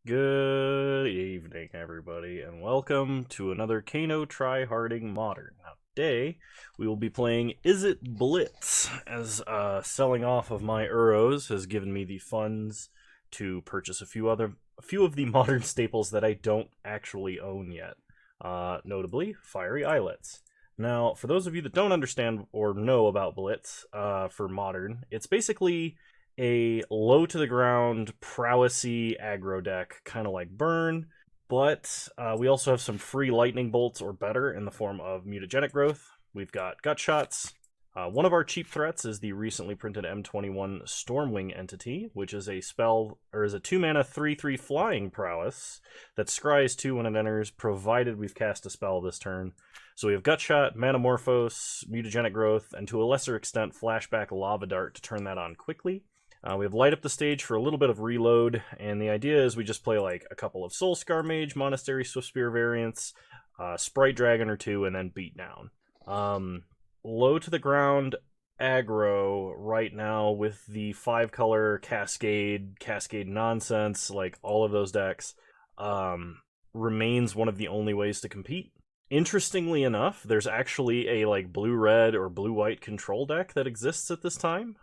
Good evening, everybody, and welcome to another Kano Tryharding Modern. Now, today, we will be playing Is It Blitz, as selling off of my Euros has given me the funds to purchase a few of the modern staples that I don't actually own yet, notably Fiery Islets. Now, for those of you that don't understand or know about Blitz for Modern, it's basically a low to the ground prowessy aggro deck, kind of like Burn, but we also have some free lightning bolts or better in the form of mutagenic growth. We've got gut shots. One of our cheap threats is the recently printed M21 Stormwing entity, which is a spell or is a 2-mana 3/3 flying prowess that scries 2 when it enters, provided we've cast a spell this turn. So we have gut shot, Manamorphose, mutagenic growth, and to a lesser extent flashback lava dart to turn that on quickly. We have light up the stage for a little bit of reload, and the idea is we just play like a couple of Soulscar Mage, Monastery Swiftspear variants, Sprite Dragon or two, and then beat down. Low to the ground aggro right now with the 5-color Cascade nonsense, like all of those decks, remains one of the only ways to compete. Interestingly enough, there's actually a like blue-red or blue-white control deck that exists at this time.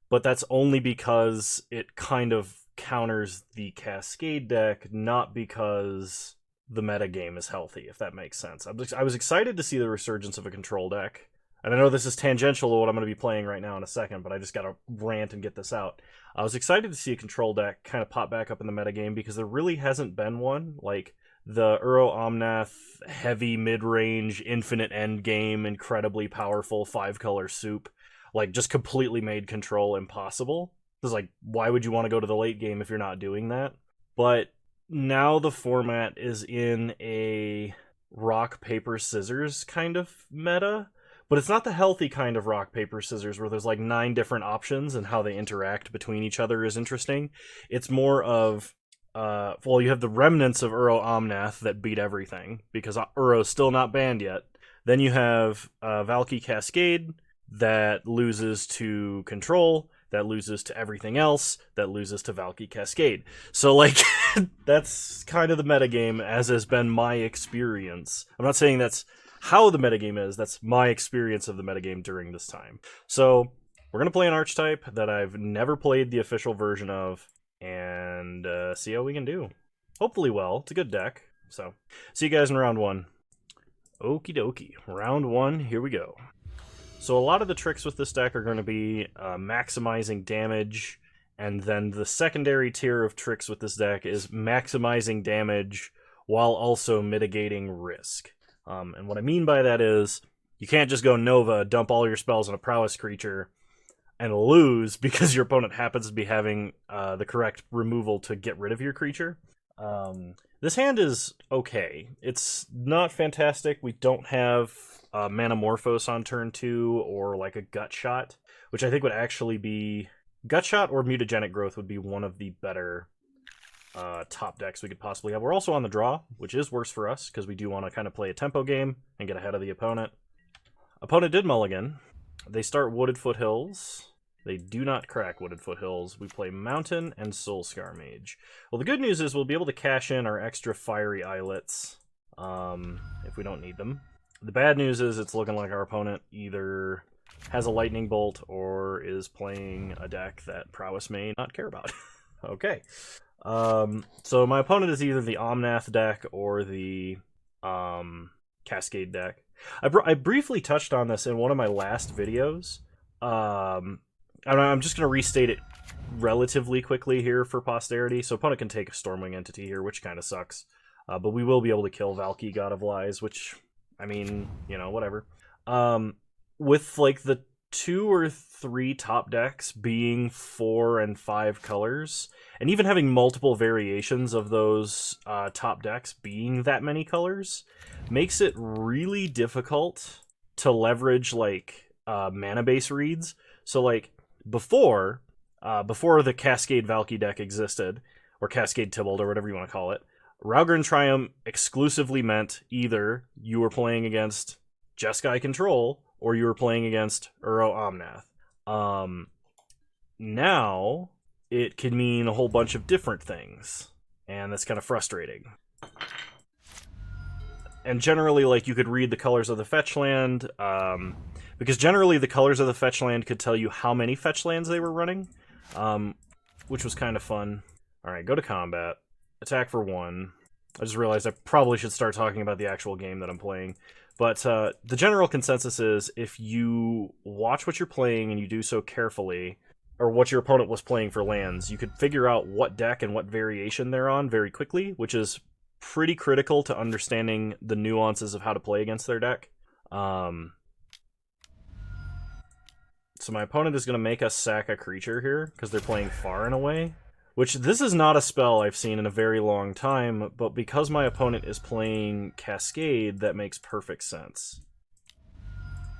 But that's only because it kind of counters the Cascade deck, not because the metagame is healthy, if that makes sense. I was excited to see the resurgence of a control deck. And I know this is tangential to what I'm going to be playing right now in a second, but I just got to rant and get this out. I was excited to see a control deck kind of pop back up in the metagame because there really hasn't been one. Like, the Uro Omnath, heavy mid-range, infinite endgame, incredibly powerful 5-color soup, like, just completely made control impossible. It's like, why would you want to go to the late game if you're not doing that? But now the format is in a rock, paper, scissors kind of meta, but it's not the healthy kind of rock, paper, scissors where there's like 9 different options and how they interact between each other is interesting. It's more of, well, you have the remnants of Uro Omnath that beat everything, because Uro's still not banned yet. Then you have Valky Cascade, that loses to control, that loses to everything else, that loses to Valky Cascade. So, like, that's kind of the metagame, as has been my experience. I'm not saying that's how the metagame is, that's my experience of the metagame during this time. So, we're going to play an archetype that I've never played the official version of, and see how we can do. Hopefully well. It's a good deck. So, see you guys in round 1. Okie dokie. Round 1, here we go. So a lot of the tricks with this deck are going to be maximizing damage, and then the secondary tier of tricks with this deck is maximizing damage while also mitigating risk. And what I mean by that is, you can't just go Nova, dump all your spells on a prowess creature, and lose because your opponent happens to be having the correct removal to get rid of your creature. This hand is okay. It's not fantastic. We don't have Manamorphose on turn 2 or like a Gut Shot, which I think would actually be... Gut Shot or Mutagenic Growth would be one of the better top decks we could possibly have. We're also on the draw, which is worse for us because we do want to kind of play a tempo game and get ahead of the opponent. Opponent did mulligan. They start Wooded Foothills. They do not crack Wooded Foothills. We play Mountain and Soulscar Mage. Well, the good news is we'll be able to cash in our extra Fiery Islets if we don't need them. The bad news is it's looking like our opponent either has a Lightning Bolt or is playing a deck that Prowess may not care about. Okay. So my opponent is either the Omnath deck or the Cascade deck. I briefly touched on this in one of my last videos. I'm just going to restate it relatively quickly here for posterity. So opponent can take a Stormwing entity here, which kind of sucks. But we will be able to kill Valky, God of Lies, which, I mean, you know, whatever. With, like, the 2 or 3 top decks being 4 and 5 colors, and even having multiple variations of those top decks being that many colors, makes it really difficult to leverage, like, mana base reads. So, like, before the Cascade Valky deck existed, or Cascade Tybalt, or whatever you want to call it, Raugrin Triumph exclusively meant either you were playing against Jeskai Control, or you were playing against Uro Omnath. Now, it can mean a whole bunch of different things, and that's kind of frustrating. And generally, like, you could read the colors of the fetch land, because generally the colors of the fetch land could tell you how many fetch lands they were running, which was kind of fun. Alright, go to combat. Attack for 1. I just realized I probably should start talking about the actual game that I'm playing. But the general consensus is, if you watch what you're playing and you do so carefully, or what your opponent was playing for lands, you could figure out what deck and what variation they're on very quickly, which is pretty critical to understanding the nuances of how to play against their deck. So my opponent is going to make us sack a creature here, because they're playing Far and Away. Which, this is not a spell I've seen in a very long time, but because my opponent is playing Cascade, that makes perfect sense.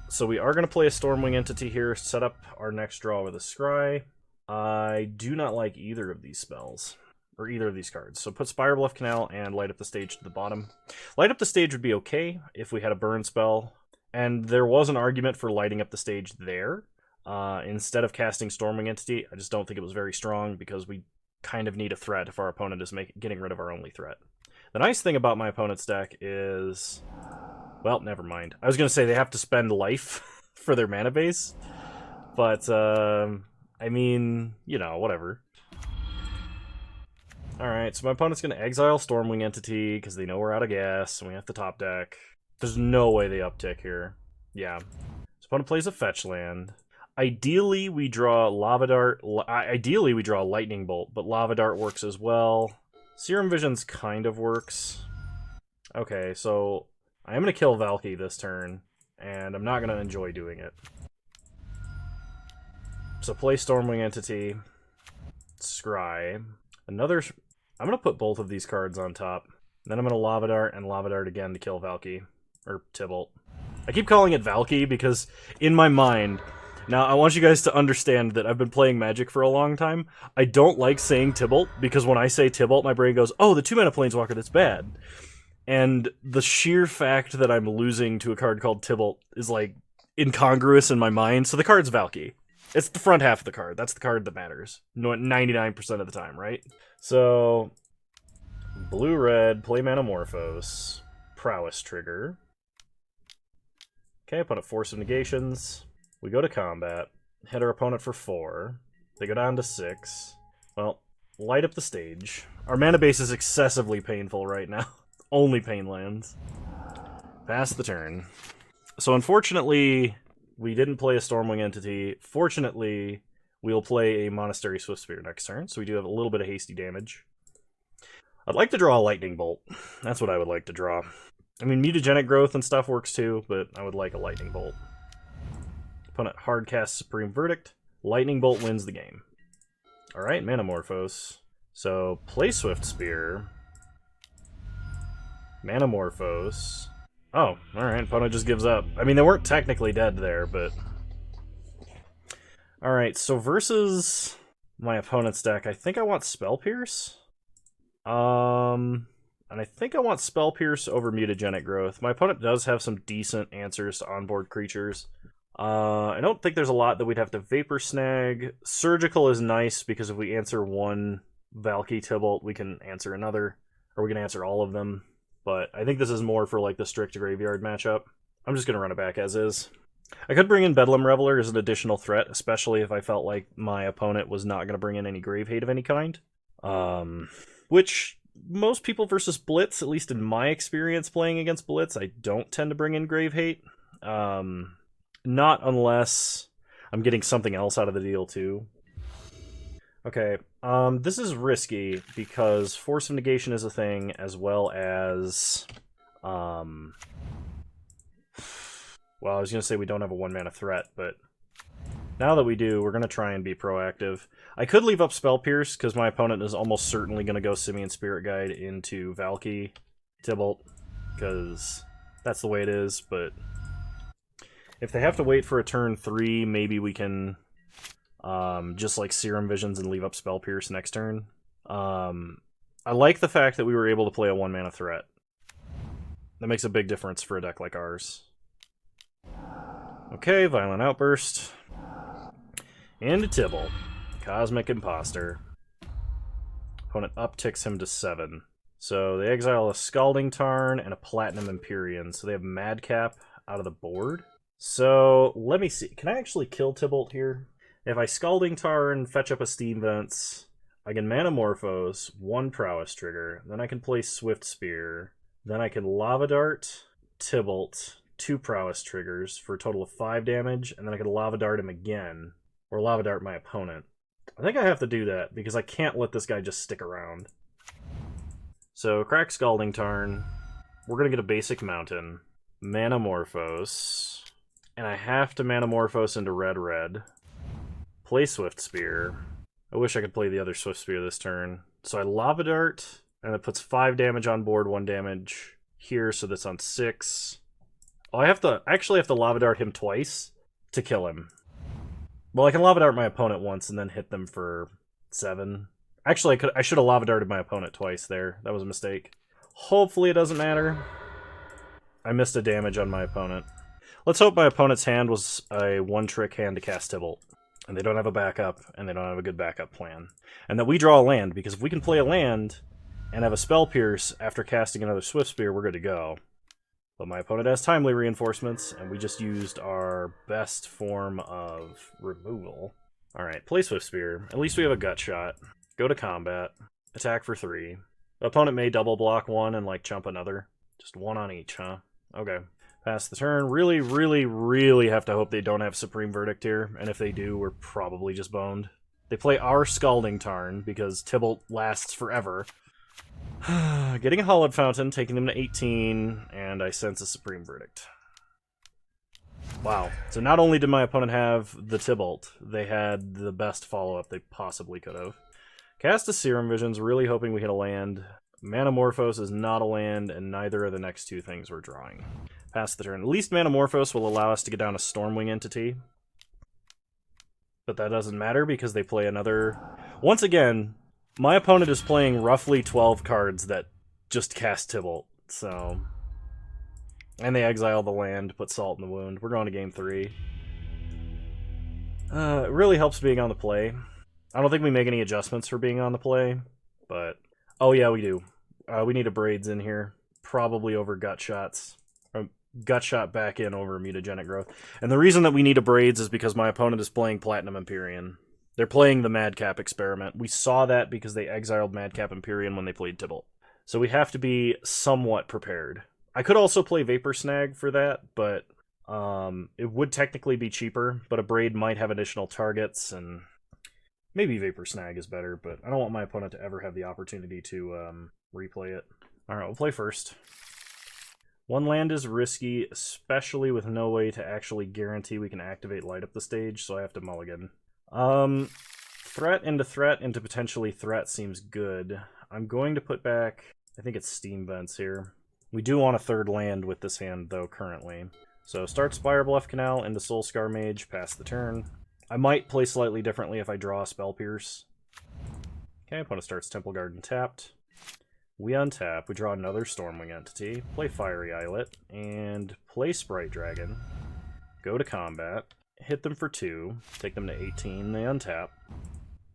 So we are going to play a Stormwing entity here, set up our next draw with a Scry. I do not like either of these spells, or either of these cards. So put Spire Bluff Canal and Light Up the Stage to the bottom. Light Up the Stage would be okay if we had a burn spell, and there was an argument for lighting up the stage there. Instead of casting Stormwing Entity, I just don't think it was very strong, because we kind of need a threat if our opponent is getting rid of our only threat. The nice thing about my opponent's deck is... well, never mind. I was going to say they have to spend life for their mana base, but, I mean, you know, whatever. Alright, so my opponent's going to exile Stormwing Entity, because they know we're out of gas, and we have to top deck. There's no way they uptick here. Yeah. So opponent plays a fetch land. Ideally, we draw Lava Dart. Ideally, we draw Lightning Bolt, but Lava Dart works as well. Serum Visions kind of works. Okay, so I am going to kill Valky this turn, and I'm not going to enjoy doing it. So play Stormwing Entity, Scry. I'm going to put both of these cards on top. Then I'm going to Lava Dart and Lava Dart again to kill Valky. Or Tybalt. I keep calling it Valky because in my mind... Now, I want you guys to understand that I've been playing Magic for a long time. I don't like saying Tybalt, because when I say Tybalt, my brain goes, oh, the 2-mana Planeswalker, that's bad. And the sheer fact that I'm losing to a card called Tybalt is, like, incongruous in my mind, so the card's Valky. It's the front half of the card. That's the card that matters. 99% of the time, right? So, blue-red, play Manamorphose, Prowess trigger. Okay, put up Force of Negations. We go to combat, hit our opponent for 4. They go down to 6. Well, light up the stage. Our mana base is excessively painful right now. Only pain lands. Pass the turn. So unfortunately, we didn't play a Stormwing Entity. Fortunately, we'll play a Monastery Swiftspear next turn, so we do have a little bit of hasty damage. I'd like to draw a Lightning Bolt. That's what I would like to draw. I mean, Mutagenic Growth and stuff works too, but I would like a Lightning Bolt. Opponent hard casts Supreme Verdict. Lightning Bolt wins the game. Alright, Manamorphose. So, play Swiftspear. Manamorphose. Oh, alright, opponent just gives up. I mean, they weren't technically dead there, but... Alright, so versus my opponent's deck, I think I want Spell Pierce. And I think I want Spell Pierce over Mutagenic Growth. My opponent does have some decent answers to onboard creatures. I don't think there's a lot that we'd have to Vapor Snag. Surgical is nice, because if we answer one Valky Tybalt, we can answer another. Or we can answer all of them. But I think this is more for, like, the strict graveyard matchup. I'm just going to run it back as is. I could bring in Bedlam Reveler as an additional threat, especially if I felt like my opponent was not going to bring in any Grave Hate of any kind. Which, most people versus Blitz, at least in my experience playing against Blitz, I don't tend to bring in Grave Hate. Not unless I'm getting something else out of the deal, too. Okay, this is risky, because Force of Negation is a thing, as well as... well, I was going to say we don't have a 1-mana threat, but now that we do, we're going to try and be proactive. I could leave up Spell Pierce, because my opponent is almost certainly going to go Simian Spirit Guide into Valky Tybalt, because that's the way it is, but... If they have to wait for a turn 3, maybe we can just like Serum Visions and leave up Spell Pierce next turn. I like the fact that we were able to play a 1-mana threat. That makes a big difference for a deck like ours. Okay, Violent Outburst. And a Tybalt. Cosmic Imposter. opponent upticks him to 7. So they exile a Scalding Tarn and a Platinum Empyrean, so they have Madcap out of the board. So let me see. Can I actually kill Tybalt here? If I Scalding Tarn, fetch up a Steam Vents, I can Manamorphose, 1 Prowess trigger, then I can play Swift Spear, then I can Lava Dart, Tybalt, 2 Prowess triggers for a total of 5 damage, and then I can Lava Dart him again, or Lava Dart my opponent. I think I have to do that, because I can't let this guy just stick around. So, crack Scalding Tarn, we're going to get a basic mountain, Manamorphose, and I have to Manamorphose into red, play Swift Spear. I wish I could play the other Swift Spear this turn. So I Lava Dart, and it puts 5 damage on board, 1 damage here, so that's on 6. Oh, I actually have to Lava Dart him twice to kill him. Well, I can Lava Dart my opponent once and then hit them for 7. Actually, I should have Lava Darted my opponent twice there. That was a mistake. Hopefully it doesn't matter. I missed a damage on my opponent. Let's hope my opponent's hand was a one-trick hand to cast Tybalt. And they don't have a backup, and they don't have a good backup plan. And that we draw a land, because if we can play a land and have a Spell Pierce after casting another Swift Spear, we're good to go. But my opponent has Timely Reinforcements, and we just used our best form of removal. Alright, play Swift Spear. At least we have a gut shot. Go to combat. Attack for 3. The opponent may double block 1 and, like, chump another. Just 1 on each, huh? Okay. Pass the turn. Really, really, really have to hope they don't have Supreme Verdict here, and if they do, we're probably just boned. They play our Scalding Tarn, because Tybalt lasts forever. Getting a Hollowed Fountain, taking them to 18, and I sense a Supreme Verdict. Wow. So not only did my opponent have the Tybalt, they had the best follow-up they possibly could have. Cast a Serum Visions, really hoping we hit a land. Manamorphose is not a land, and neither are the next 2 things we're drawing. Pass the turn. At least Manamorphose will allow us to get down a Stormwing entity. But that doesn't matter because they play another... Once again, my opponent is playing roughly 12 cards that just cast Tybalt, so... And they exile the land, put Salt in the Wound. We're going to game 3. It really helps being on the play. I don't think we make any adjustments for being on the play, but... Oh yeah, we do. We need a Braids in here. Probably over Gut Shots. Gut Shot back in over Mutagenic Growth. And the reason that we need a Braids is because my opponent is playing Platinum Empyrean. They're playing the Madcap Experiment. We saw that because they exiled Madcap Empyrean when they played Tybalt. So we have to be somewhat prepared. I could also play Vapor Snag for that, but it would technically be cheaper, but a Braid might have additional targets, and maybe Vapor Snag is better, but I don't want my opponent to ever have the opportunity to replay it. Alright, we'll play first. 1 land is risky, especially with no way to actually guarantee we can activate Light Up the Stage, so I have to mulligan. Threat into potentially threat seems good. I'm going to put back, I think it's Steam Vents here. We do want a 3rd land with this hand, though, currently. So start Spire Bluff Canal into Soulscar Mage, pass the turn. I might play slightly differently if I draw a Spell Pierce. Okay, opponent starts Temple Garden tapped. We untap, we draw another Stormwing entity, play Fiery Islet, and play Sprite Dragon. Go to combat, hit them for 2, take them to 18, they untap.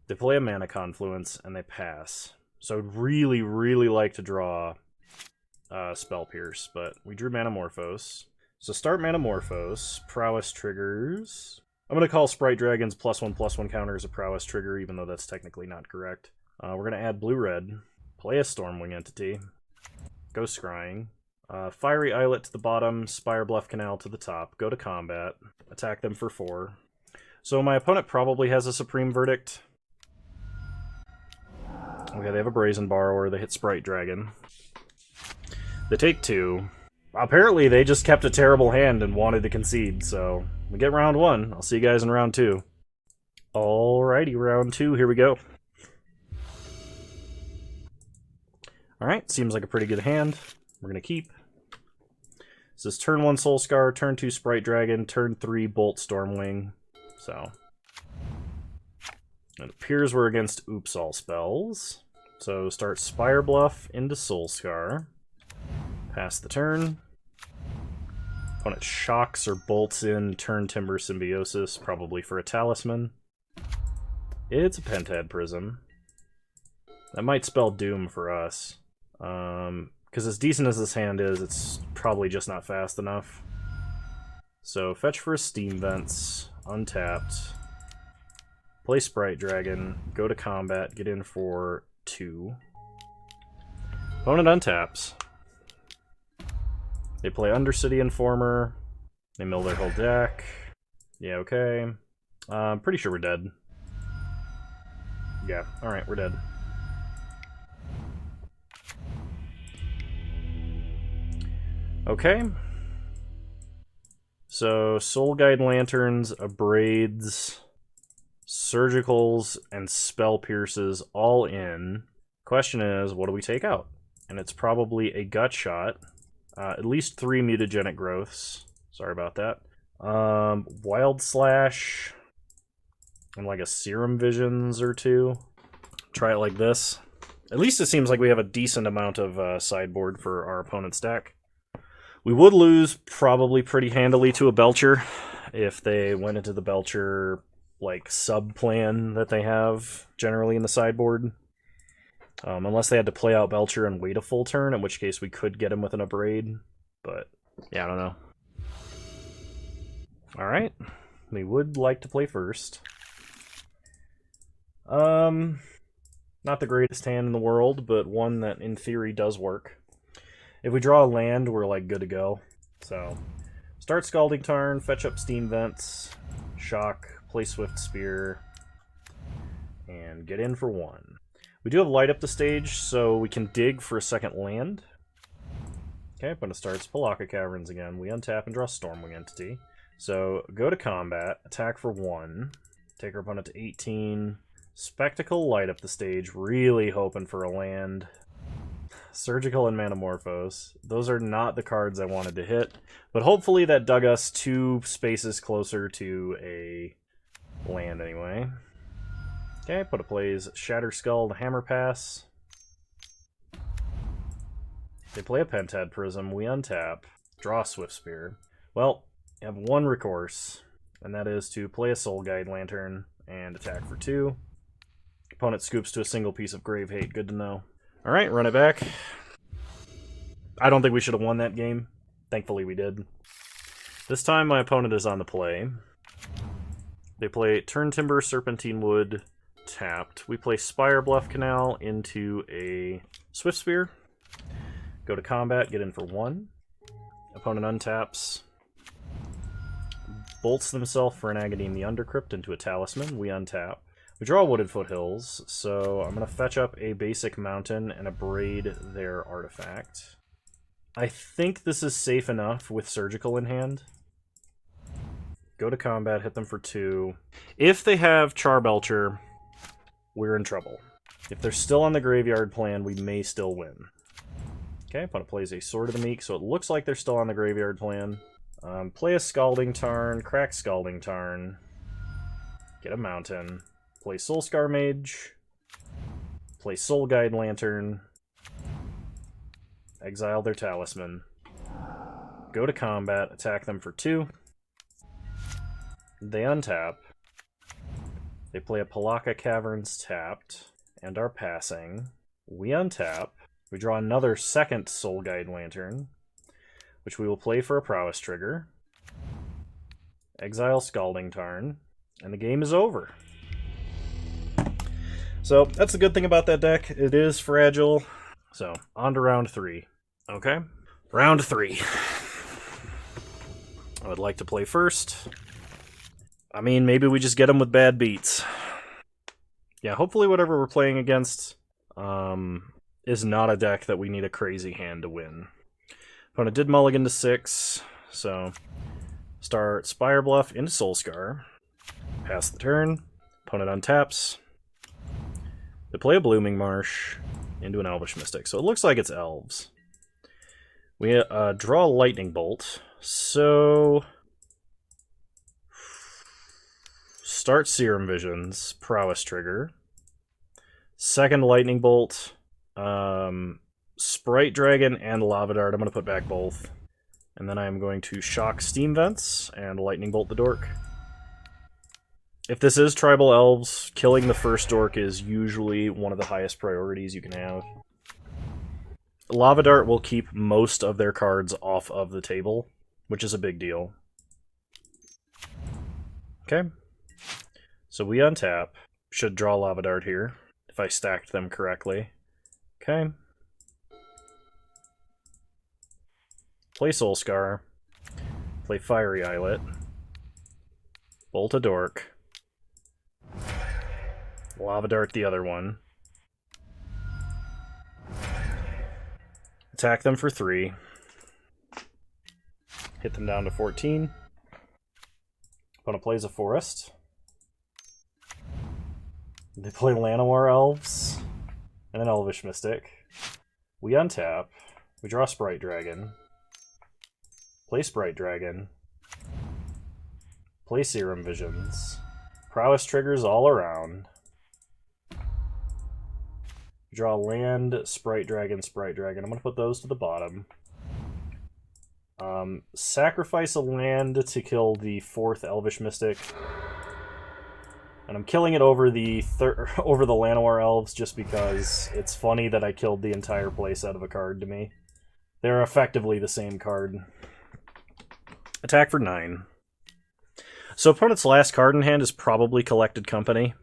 They play a Mana Confluence, and they pass. So I'd really, really like to draw Spell Pierce, but we drew Manamorphose. So start Manamorphose, Prowess triggers. I'm going to call Sprite Dragon's +1/+1 counter as a Prowess trigger, even though that's technically not correct. We're going to add blue-red. Play a Stormwing entity. Go Scrying. Fiery Islet to the bottom, Spire Bluff Canal to the top. Go to combat. Attack them for 4. So my opponent probably has a Supreme Verdict. Okay, they have a Brazen Borrower. They hit Sprite Dragon. They take 2. Apparently they just kept a terrible hand and wanted to concede, so we get round 1. I'll see you guys in round 2. Alrighty, round 2, here we go. Alright, seems like a pretty good hand. We're going to keep. This is turn 1 Soulscar, turn 2 Sprite Dragon, turn 3 Bolt Stormwing. So, it appears we're against Oops All Spells. So start Spire Bluff into Soulscar. Pass the turn. Opponent shocks or bolts in turn Timber Symbiosis, probably for a Talisman. It's a Pentad Prism. That might spell doom for us. Because as decent as this hand is, it's probably just not fast enough. So fetch for Steam Vents, untapped, play Sprite Dragon, go to combat, get in for 2. Opponent untaps. They play Undercity Informer, they mill their whole deck. Yeah, okay. I'm pretty sure we're dead. Yeah, alright, we're dead. Okay. So, Soul Guide Lanterns, Abrades, Surgicals, and Spell Pierces all in. Question is, what do we take out? And it's probably a Gut Shot. At least 3 Mutagenic Growths. Sorry about that. Wild Slash, and like a Serum Visions or 2. Try it like this. At least it seems like we have a decent amount of sideboard for our opponent's deck. We would lose probably pretty handily to a Belcher if they went into the Belcher like sub-plan that they have generally in the sideboard. Unless they had to play out Belcher and wait a full turn, in which case we could get him with an Abrade. But, yeah, I don't know. Alright. We would like to play first. Not the greatest hand in the world, but one that in theory does work. If we draw a land, we're like good to go. So, start Scalding Tarn, fetch up Steam Vents, shock, play Swift Spear, and get in for 1. We do have Light Up the Stage, so we can dig for a second land. Okay, opponent starts Palaka Caverns again. We untap and draw Stormwing Entity. So, go to combat, attack for 1, take our opponent to 18, Spectacle, Light Up the Stage, really hoping for a land. Surgical and Manamorphose. Those are not the cards I wanted to hit, but hopefully that dug us 2 spaces closer to a land anyway. Okay, put a plays Shatter Skull to Hammer Pass. They play a Pentad Prism, we untap, draw Swift Spear. Well, you have one recourse, and that is to play a Soul Guide Lantern and attack for 2. Opponent scoops to a single piece of Grave Hate, good to know. Alright, run it back. I don't think we should have won that game. Thankfully we did. This time my opponent is on the play. They play Turn Timber, Serpentine Wood, tapped. We play Spire Bluff Canal into a Swift Spear. Go to combat, get in for 1. Opponent untaps. Bolts themselves for an Agadine the Undercrypt into a Talisman. We untap. We draw Wooded Foothills, so I'm going to fetch up a basic mountain and abrade their artifact. I think this is safe enough with Surgical in hand. Go to combat, hit them for 2. If they have Charbelcher, we're in trouble. If they're still on the graveyard plan, we may still win. Okay, opponent plays a Sword of the Meek, so it looks like they're still on the graveyard plan. Play a Scalding Tarn, crack Scalding Tarn, get a mountain. Play Soulscar Mage, play Soul Guide Lantern, exile their Talisman, go to combat, attack them for 2, they untap, they play a Palaka Caverns tapped, and are passing, we untap, we draw another second Soul Guide Lantern, which we will play for a Prowess trigger, exile Scalding Tarn, and the game is over. So, that's the good thing about that deck. It is fragile. So, on to round 3. Okay? Round 3. I would like to play first. I mean, maybe we just get them with bad beats. Yeah, hopefully whatever we're playing against is not a deck that we need a crazy hand to win. Opponent did mulligan to 6, so start Spire Bluff into Soulscar. Pass the turn. Opponent untaps. They play a Blooming Marsh into an Elvish Mystic, so it looks like it's Elves. We draw a Lightning Bolt, so start Serum Visions, Prowess trigger. Second Lightning Bolt, Sprite Dragon and Lava Dart. I'm going to put back both. And then I'm going to shock Steam Vents and Lightning Bolt the Dork. If this is Tribal Elves, killing the first Orc is usually one of the highest priorities you can have. Lava Dart will keep most of their cards off of the table, which is a big deal. Okay. So we untap. Should draw Lava Dart here, if I stacked them correctly. Okay. Play Soul Scar. Play Fiery Islet. Bolt a Dork. Lava Dart the other one. Attack them for 3. Hit them down to 14. Opponent plays a Forest. They play Llanowar Elves. And an Elvish Mystic. We untap. We draw Sprite Dragon. Play Sprite Dragon. Play Serum Visions. Prowess triggers all around. Draw land, Sprite Dragon, Sprite Dragon. I'm going to put those to the bottom. Sacrifice a land to kill the 4th Elvish Mystic. And I'm killing it over the Llanowar Elves just because it's funny that I killed the entire place out of a card to me. They're effectively the same card. Attack for 9. So opponent's last card in hand is probably Collected Company.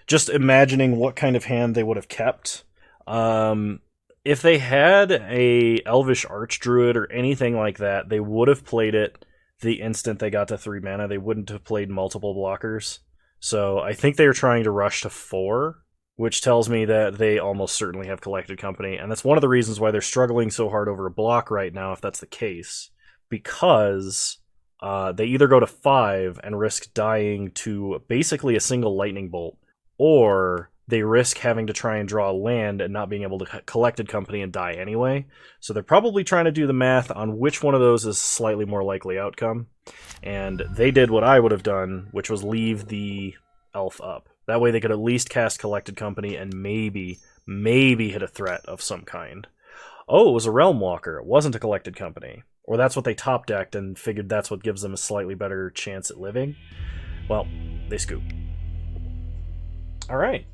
Just imagining what kind of hand they would have kept. If they had a Elvish Archdruid or anything like that, they would have played it the instant they got to 3 mana. They wouldn't have played multiple blockers. So I think they were trying to rush to 4, which tells me that they almost certainly have Collected Company. And that's one of the reasons why they're struggling so hard over a block right now, if that's the case. Because they either go to 5 and risk dying to basically a single Lightning Bolt, or they risk having to try and draw land and not being able to Collected Company and die anyway. So they're probably trying to do the math on which one of those is slightly more likely outcome. And they did what I would have done, which was leave the elf up. That way they could at least cast Collected Company and maybe hit a threat of some kind. Oh, it was a Realm Walker. It wasn't a Collected Company. Or that's what they top decked and figured that's what gives them a slightly better chance at living. Well, they scoop. Alright.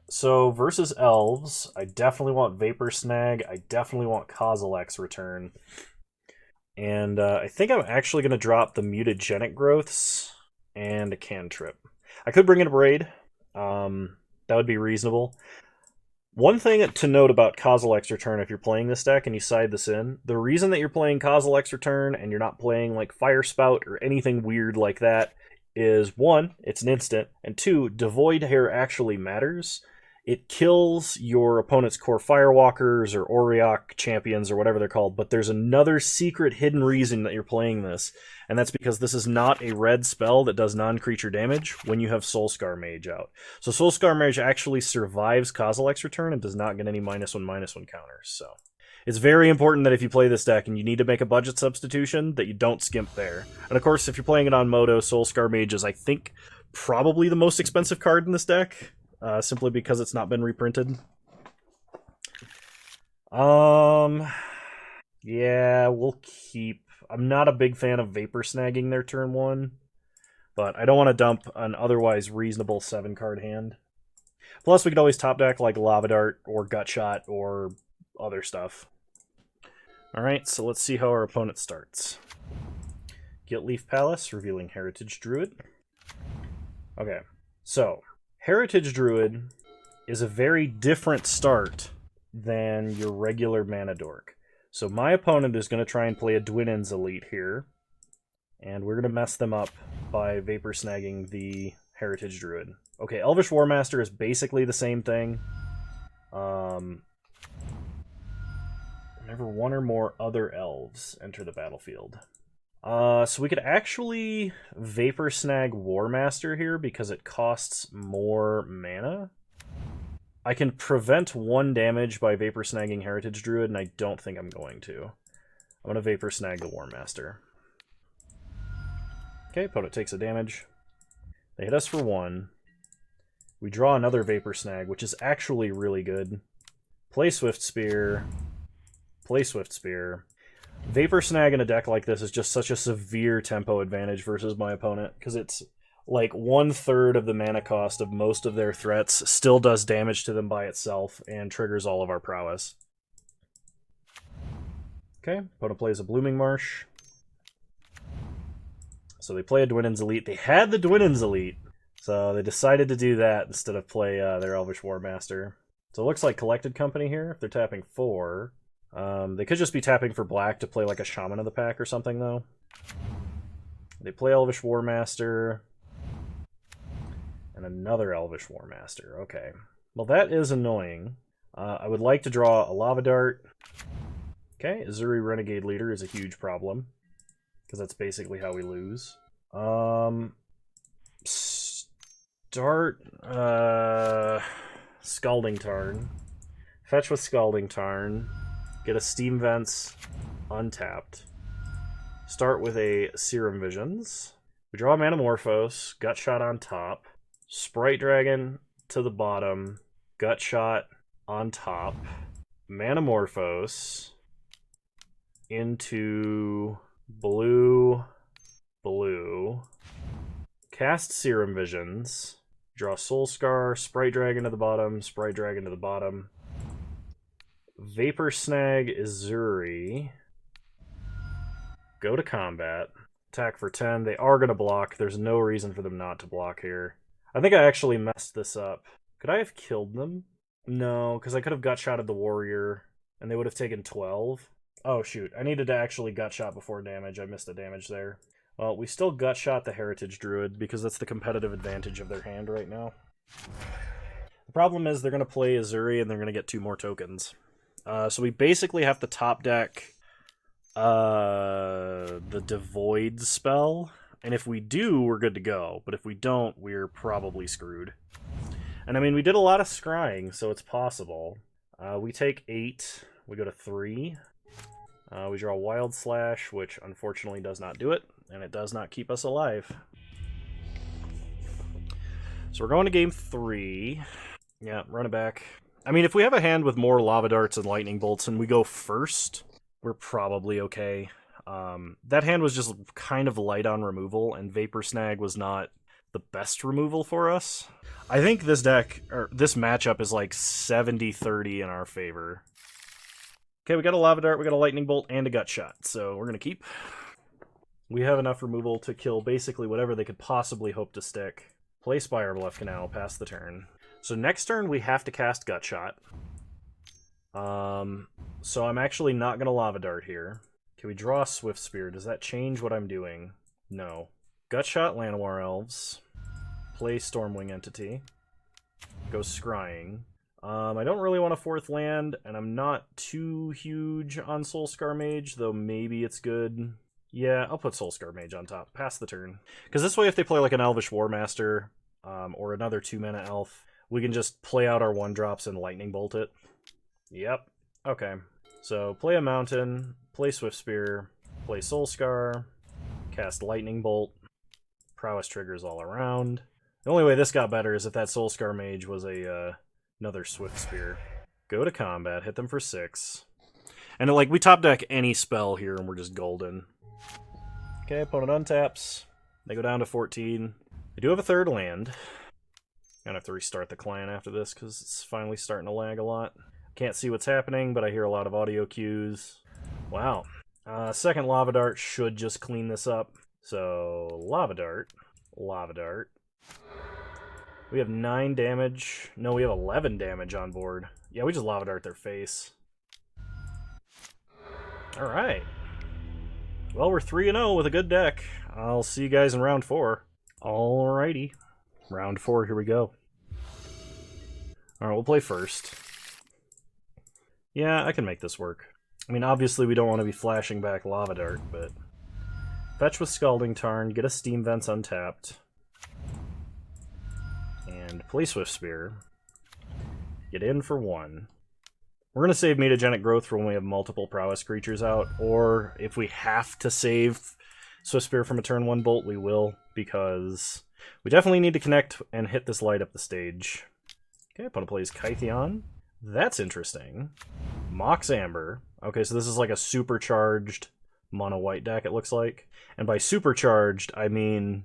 So, versus Elves, I definitely want Vapor Snag. I definitely want Kozilek's Return. And I think I'm actually going to drop the Mutagenic Growths and a Cantrip. I could bring in a Braid. That would be reasonable. One thing to note about Kozilek's Return, if you're playing this deck and you side this in, the reason that you're playing Kozilek's Return and you're not playing like Fire Spout or anything weird like that is, 1, it's an instant, and 2, Devoid Hair actually matters. It kills your opponent's core Firewalkers or Auriok champions or whatever they're called, but there's another secret hidden reason that you're playing this, and that's because this is not a red spell that does non-creature damage when you have Soulscar Mage out. So Soulscar Mage actually survives Kozilek's Return and does not get any -1/-1 counters. So it's very important that if you play this deck and you need to make a budget substitution, that you don't skimp there. And of course, if you're playing it on Moto, Soulscar Mage is, I think, probably the most expensive card in this deck. Simply because it's not been reprinted. Yeah, we'll keep. I'm not a big fan of Vapor Snagging their turn 1, but I don't want to dump an otherwise reasonable 7-card hand. Plus, we could always top deck like Lava Dart or Gutshot or other stuff. Alright, so let's see how our opponent starts. Giltleaf Palace, revealing Heritage Druid. Okay, so Heritage Druid is a very different start than your regular Mana Dork. So my opponent is going to try and play a Dwinnen's Elite here, and we're going to mess them up by Vapor Snagging the Heritage Druid. Okay, Elvish Warmaster is basically the same thing. Whenever 1 or more other elves enter the battlefield. So we could actually Vapor Snag Warmaster here because it costs more mana. I can prevent 1 damage by Vapor Snagging Heritage Druid, and I don't think I'm going to. I'm going to Vapor Snag the Warmaster. Okay, opponent takes a damage. They hit us for 1. We draw another Vapor Snag, which is actually really good. Play Swift Spear. Play Swift Spear. Vapor Snag in a deck like this is just such a severe tempo advantage versus my opponent, because it's like 1/3 of the mana cost of most of their threats still does damage to them by itself and triggers all of our prowess. Okay, opponent plays a Blooming Marsh. So they play a Dwinnen's Elite. They had the Dwinnen's Elite, so they decided to do that instead of play their Elvish War Master. So it looks like Collected Company here, if they're tapping 4. They could just be tapping for black to play like a Shaman of the Pack or something, though. They play Elvish War Master. And another Elvish War Master. Okay. Well, that is annoying. I would like to draw a Lava Dart. Okay, Azuri Renegade Leader is a huge problem. Because that's basically how we lose. Start Scalding Tarn. Fetch with Scalding Tarn. Get a Steam Vents untapped. Start with a Serum Visions. We draw a Manamorphose, Gut Shot on top. Sprite Dragon to the bottom. Gut Shot on top. Manamorphose into blue, blue. Cast Serum Visions. Draw Soul Scar, Sprite Dragon to the bottom, Sprite Dragon to the bottom. Vapor Snag Azuri. Go to combat. Attack for 10. They are going to block. There's no reason for them not to block here. I think I actually messed this up. Could I have killed them? No, because I could have gut-shotted the warrior, and they would have taken 12. Oh, shoot. I needed to actually gut-shot before damage. I missed the damage there. Well, we still gut-shot the Heritage Druid, because that's the competitive advantage of their hand right now. The problem is they're going to play Azuri, and they're going to get 2 more tokens. So we basically have to top deck the Devoid spell, and if we do, we're good to go. But if we don't, we're probably screwed. And I mean, we did a lot of scrying, so it's possible. We take 8, we go to 3. We draw Wild Slash, which unfortunately does not do it, and it does not keep us alive. So we're going to game 3. Yeah, run it back. I mean, if we have a hand with more Lava Darts and Lightning Bolts and we go first, we're probably okay. That hand was just kind of light on removal, and Vapor Snag was not the best removal for us. I think this deck, or this matchup, is like 70-30 in our favor. Okay, we got a Lava Dart, we got a Lightning Bolt, and a Gut Shot, so we're going to keep. We have enough removal to kill basically whatever they could possibly hope to stick. Play Spire Bluff Canal, pass the turn. So next turn we have to cast Gut Shot. So I'm actually not going to Lava Dart here. Can we draw a Swift Spear? Does that change what I'm doing? No. Gut Shot Llanowar Elves. Play Stormwing Entity. Go Scrying. I don't really want a 4th land, and I'm not too huge on Soulscar Mage, though maybe it's good. Yeah, I'll put Soulscar Mage on top. Pass the turn. Because this way, if they play like an Elvish War Master, or another 2-mana elf, we can just play out our 1-drops and Lightning Bolt it. Yep. Okay. So, play a Mountain, play Swift Spear, play Soulscar, cast Lightning Bolt, Prowess triggers all around. The only way this got better is if that Soulscar Mage was another Swift Spear. Go to combat, hit them for 6. And like, we top deck any spell here and we're just golden. Okay, opponent untaps. They go down to 14. They do have a 3rd land. Gonna have to restart the client after this because it's finally starting to lag a lot. Can't see what's happening, but I hear a lot of audio cues. Wow. 2nd Lava Dart should just clean this up. So, Lava Dart. Lava Dart. We have 9 damage. No, we have 11 damage on board. Yeah, we just Lava Dart their face. Alright. Well, we're 3-0 with a good deck. I'll see you guys in round 4. Alrighty. Round 4, here we go. Alright, we'll play first. Yeah, I can make this work. I mean, obviously we don't want to be flashing back Lava Dart, but... Fetch with Scalding Tarn, get a Steam Vents untapped. And play Swift Spear. Get in for 1. We're going to save Metagenic Growth for when we have multiple Prowess creatures out, or if we have to save Swift Spear from a turn 1 bolt, we will, because we definitely need to connect and hit this light up the stage. Okay, opponent plays Kytheon. That's interesting. Mox Amber. Okay, so this is like a supercharged mono white deck, it looks like. And by supercharged, I mean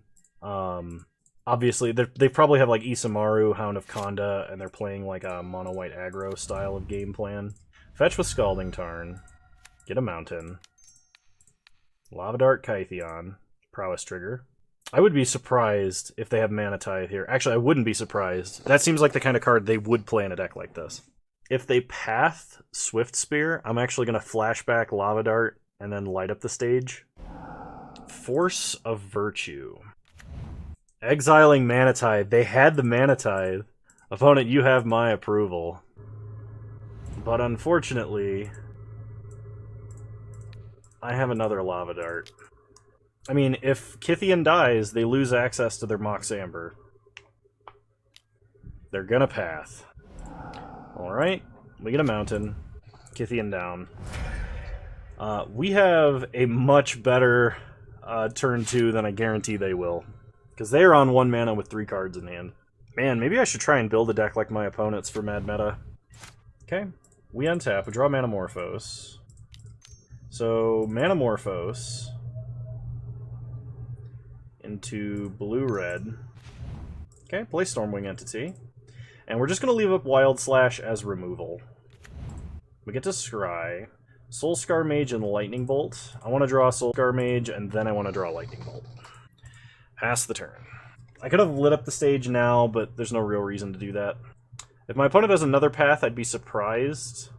Obviously, they probably have like Isamaru, Hound of Konda, and they're playing like a mono-white aggro style of game plan. Fetch with Scalding Tarn. Get a Mountain. Lava Dart Kytheon. Prowess Trigger. I would be surprised if they have Mana Tithe here. Actually, I wouldn't be surprised. That seems like the kind of card they would play in a deck like this. If they path Swift Spear, I'm actually going to flashback Lava Dart and then light up the stage. Force of Virtue. Exiling Mana Tithe. They had the Mana Tithe. Opponent, you have my approval. But unfortunately, I have another Lava Dart. I mean, if Kytheon dies, they lose access to their Mox Amber. They're gonna path. Alright, we get a Mountain. Kytheon down. We have a much better turn 2 than I guarantee they will. Because they are on 1 mana with 3 cards in hand. Man, maybe I should try and build a deck like my opponents for Mad Meta. Okay, we untap, we draw Manamorphose. So, Manamorphose into blue-red. Okay, play Stormwing Entity. And we're just going to leave up Wild Slash as removal. We get to Scry, Soulscar Mage, and Lightning Bolt. I want to draw Soulscar Mage, and then I want to draw Lightning Bolt. Pass the turn. I could have lit up the stage now, but there's no real reason to do that. If my opponent has another path, I'd be surprised.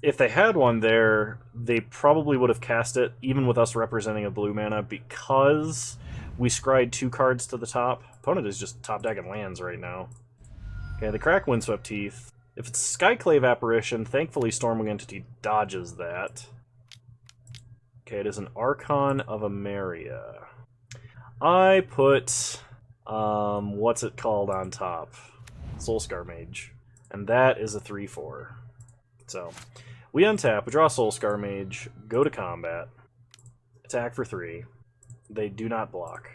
If they had one there, they probably would have cast it, even with us representing a blue mana, because we scryed 2 cards to the top. Opponent is just top decking lands right now. Okay, they crack Windswept Teeth. If it's Skyclave Apparition, thankfully Stormwing Entity dodges that. Okay, it is an Archon of Emeria. I put, what's it called on top? Soulscar Mage. And that is a 3/4. So, we untap, we draw Soulscar Mage, go to combat, attack for 3. They do not block.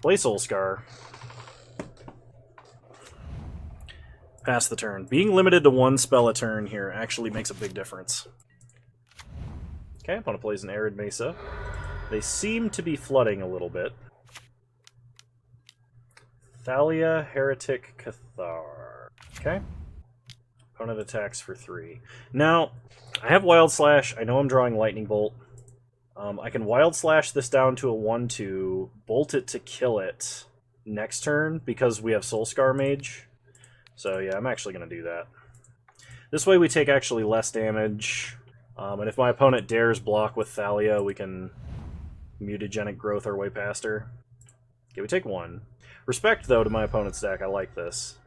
Play Soulscar. Pass the turn. Being limited to 1 spell a turn here actually makes a big difference. Okay, opponent plays an Arid Mesa. They seem to be flooding a little bit. Thalia, Heretic, Cathar. Okay. Opponent attacks for 3. Now, I have Wild Slash. I know I'm drawing Lightning Bolt. I can Wild Slash this down to a 1/2, bolt it to kill it next turn because we have Soulscar Mage. So yeah, I'm actually going to do that. This way we take actually less damage. And if my opponent dares block with Thalia, we can Mutagenic Growth our way past her. Okay, we take 1. Respect, though, to my opponent's deck. I like this.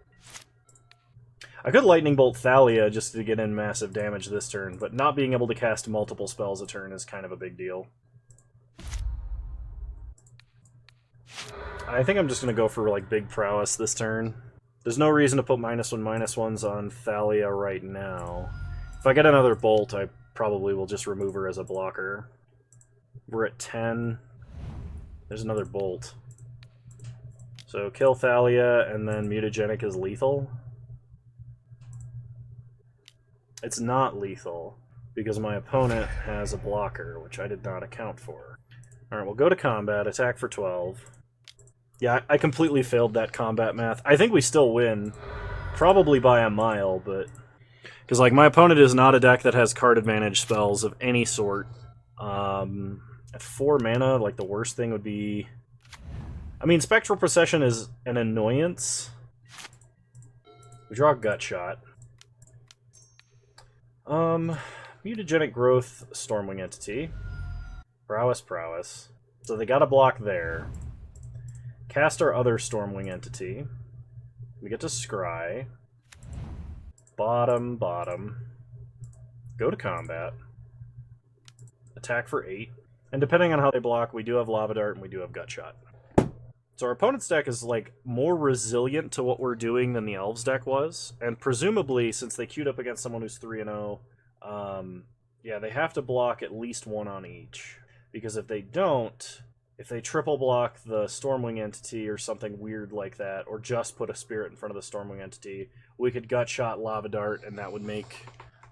I could Lightning Bolt Thalia just to get in massive damage this turn, but not being able to cast multiple spells a turn is kind of a big deal. I think I'm just going to go for like big prowess this turn. There's no reason to put -1/-1s on Thalia right now. If I get another Bolt, I probably will just remove her as a blocker. We're at 10. There's another Bolt. So kill Thalia, and then Mutagenic is lethal. It's not lethal, because my opponent has a blocker, which I did not account for. Alright, we'll go to combat, attack for 12. Yeah, I completely failed that combat math. I think we still win, probably by a mile, but... Because, like, my opponent is not a deck that has card advantage spells of any sort. At 4 mana, like, the worst thing would be... I mean, Spectral Procession is an annoyance. We draw Gut Shot. Mutagenic Growth, Stormwing Entity. Prowess. So they got a block there. Cast our other Stormwing Entity. We get to Scry. Bottom. Go to combat. Attack for 8. And depending on how they block, we do have Lava Dart and we do have Gut Shot. So our opponent's deck is, like, more resilient to what we're doing than the Elves deck was. And presumably, since they queued up against someone who's 3-0, yeah, they have to block at least 1 on each. Because if they don't, if they triple block the Stormwing Entity or something weird like that, or just put a Spirit in front of the Stormwing Entity, we could Gut Shot Lava Dart, and that would make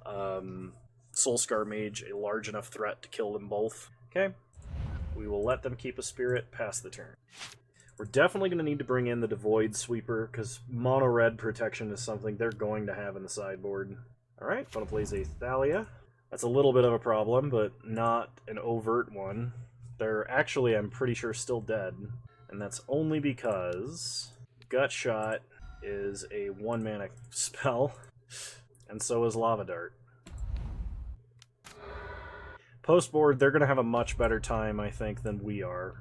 Soulscar Mage a large enough threat to kill them both. Okay. We will let them keep a spirit past the turn. We're definitely going to need to bring in the Devoid Sweeper, because mono-red protection is something they're going to have in the sideboard. Alright, opponent plays a Thalia. That's a little bit of a problem, but not an overt one. They're actually, I'm pretty sure, still dead. And that's only because Gut Shot is a 1-mana spell, and so is Lava Dart. Post-board, they're going to have a much better time, I think, than we are.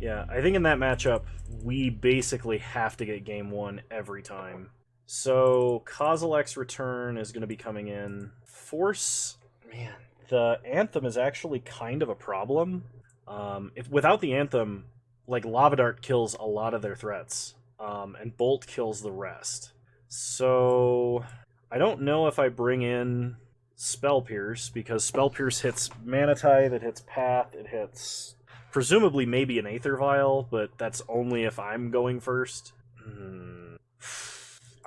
Yeah, I think in that matchup, we basically have to get game 1 every time. So, Kozilek's Return is going to be coming in. Force, man, the Anthem is actually kind of a problem. Without the Anthem, like, Lava Dart kills a lot of their threats, and Bolt kills the rest. So, I don't know if I bring in Spell Pierce, because Spell Pierce hits Mana Tithe, it hits Path, it hits presumably maybe an Aether Vial, but that's only if I'm going first. I'm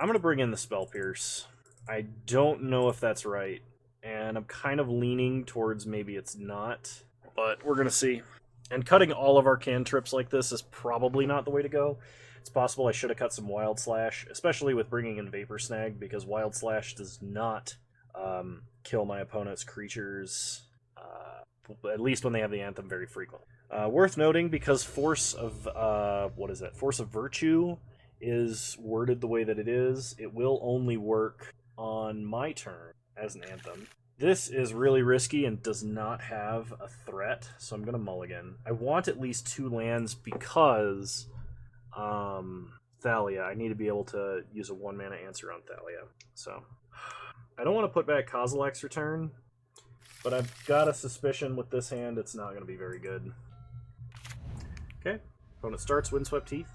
going to bring in the Spell Pierce. I don't know if that's right, and I'm kind of leaning towards maybe it's not, but we're going to see. And cutting all of our cantrips like this is probably not the way to go. It's possible I should have cut some Wild Slash, especially with bringing in Vapor Snag, because Wild Slash does not kill my opponent's creatures, at least when they have the Anthem, very frequently. Worth noting, because Force of Force of Virtue is worded the way that it is, it will only work on my turn as an Anthem. This is really risky and does not have a threat, so I'm going to mulligan. I want at least 2 lands because Thalia. I need to be able to use a 1-mana answer on Thalia. So I don't want to put back Kozilek's Return, but I've got a suspicion with this hand it's not going to be very good. Okay, opponent starts Windswept Heath.